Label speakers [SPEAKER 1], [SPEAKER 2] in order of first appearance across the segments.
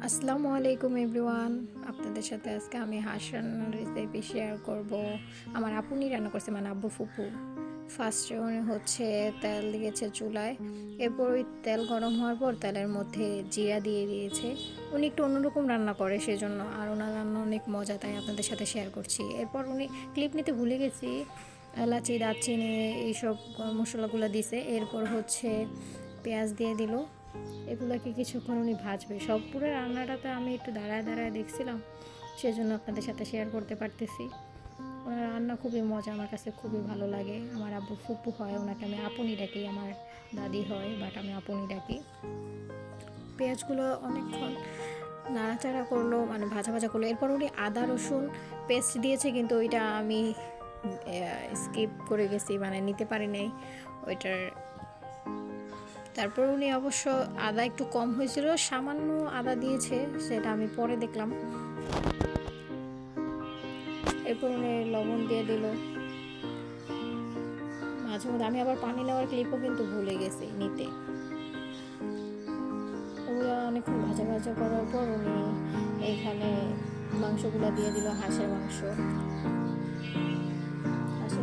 [SPEAKER 1] আসসালামু আলাইকুম এভরিওয়ান। আপনাদের সাথে আজকে আমি হাঁস রান্নার রেসিপি শেয়ার করব। আমার আপুনি রান্না করছে, মানে আব্বুর ফুপু। ফার্স্টে উনি হচ্ছে তেল দিয়েছে চুলায়, এরপর ওই তেল গরম হওয়ার পর তেলের মধ্যে জিরা দিয়ে দিয়েছে। উনি একটু অন্যরকম রান্না করে, সেজন্য আর ওনার রান্না অনেক মজা, তাই আপনাদের সাথে শেয়ার করছি। এরপর উনি ক্লিপ নিতে ভুলে গেছি, এলাচি দারচিনি এইসব মশলাগুলো দিছে। এরপর হচ্ছে পেঁয়াজ দিয়ে দিল। এগুলোকে কিছুক্ষণ উনি ভাজবে। সব পুরো রান্নাটাতে আমি একটু দাঁড়ায় দাঁড়ায় দেখছিলাম, সেজন্য আপনাদের সাথে শেয়ার করতে পারতেছি। ওনার রান্না খুবই মজা, আমার কাছে খুবই ভালো লাগে। আমার আব্বু ফুপু হয়, ওনাকে আমি আপনি ডাকি। আমার দাদি হয়, বাট আমি আপনি ডাকি। পেঁয়াজগুলো অনেকক্ষণ নাড়াচাড়া করলো, মানে ভাজা ভাজা করলো। এরপর উনি আদা রসুন পেস্ট দিয়েছে, কিন্তু ওইটা আমি স্কিপ করে গেছি, মানে নিতে পারি নাই ওইটার। তারপর উনি অবশ্য আদা একটু কম হয়েছিল, সামান্য আদা দিয়েছে, সেটা আমি পরে দেখলাম। এরপর উনি লবণ দিয়ে দিল। মাঝে মধ্যে আমি আবার পানি নেওয়ার ক্লিপও কিন্তু ভুলে গেছি নিতে। ওগুলো অনেকক্ষণ ভাজা ভাজা করার পর উনি এইখানে মাংসগুলো দিয়ে দিল, হাঁসের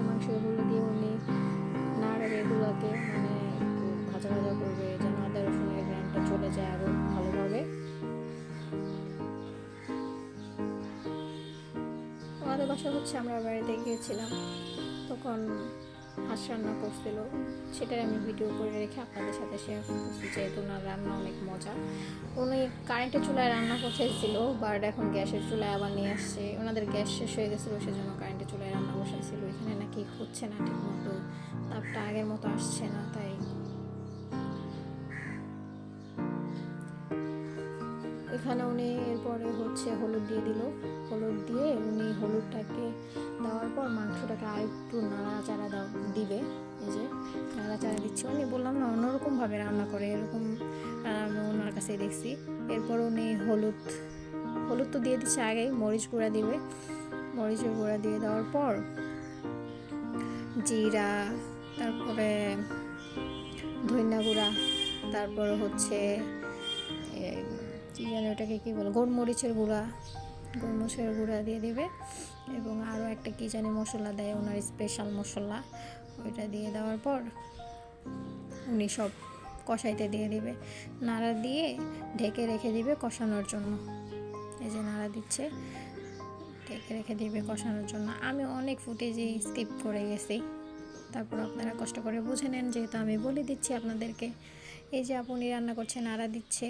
[SPEAKER 1] মাংসগুলো দিয়ে উনি নাড়াবে এগুলোকে, মানে একটু ভাজা ভাজা করবে যেন আদা রসুনের গ্রানটা চলে যায় আরও ভালোভাবে। আমাদের বাসা হচ্ছে, আমরা বাড়িতে গিয়েছিলাম, তখন হাঁস রান্না করছিল, সেটাই আমি ভিডিও করে রেখে আপনাদের সাথে শেয়ার করতেছি। যেহেতু ওনার রান্না অনেক মজা। উনি কারেন্টের চুলায় রান্না করতেছিল, বাট এখন গ্যাসের চুলায় আবার নিয়ে আসছে। ওনাদের গ্যাস শেষ হয়ে গেছিলো, সেজন্য কারেন্টের চুলায় রান্না বসাইছিল। এখানে নাকি হচ্ছে না ঠিক মতো, তাপটা আগের মতো আসছে না, তাই এখানে উনি এরপরে হচ্ছে হলুদ দিয়ে দিল। হলুদ দিয়ে উনি হলুদটাকে দেওয়ার পর মাংসটাকে আর একটু নাড়াচাড়া দিবে। এই যে নাড়াচাড়া দিচ্ছে, উনি বললাম না অন্যরকমভাবে রান্না করে, এরকম আমি ওনার কাছেই দেখছি। এরপর উনি হলুদ তো দিয়ে দিচ্ছে আগেই, মরিচ গুঁড়া দিবে। মরিচের গুঁড়া দিয়ে দেওয়ার পর জিরা, তারপরে ধনিয়া গুঁড়া, তারপর হচ্ছে কী জানি ওটাকে কী বলে, গোলমরিচের গুঁড়া দিয়ে দিবে। এবং আরও একটা কী জানি মশলা দেয়, ওনার স্পেশাল মশলা, ওইটা দিয়ে দেওয়ার পর উনি সব কষাইতে দিয়ে দিবে। নাড়া দিয়ে ঢেকে রেখে দিবে কষানোর জন্য। এই যে নাড়া দিচ্ছে, ঢেকে রেখে দিবে কষানোর জন্য। আমি অনেক ফুটেজই স্কিপ করে গেছি, তারপর আপনারা কষ্ট করে বুঝে নেন, যেহেতু আমি বলে দিচ্ছি আপনাদেরকে। এই যে আপনি রান্না করছে, নাড়া দিচ্ছে।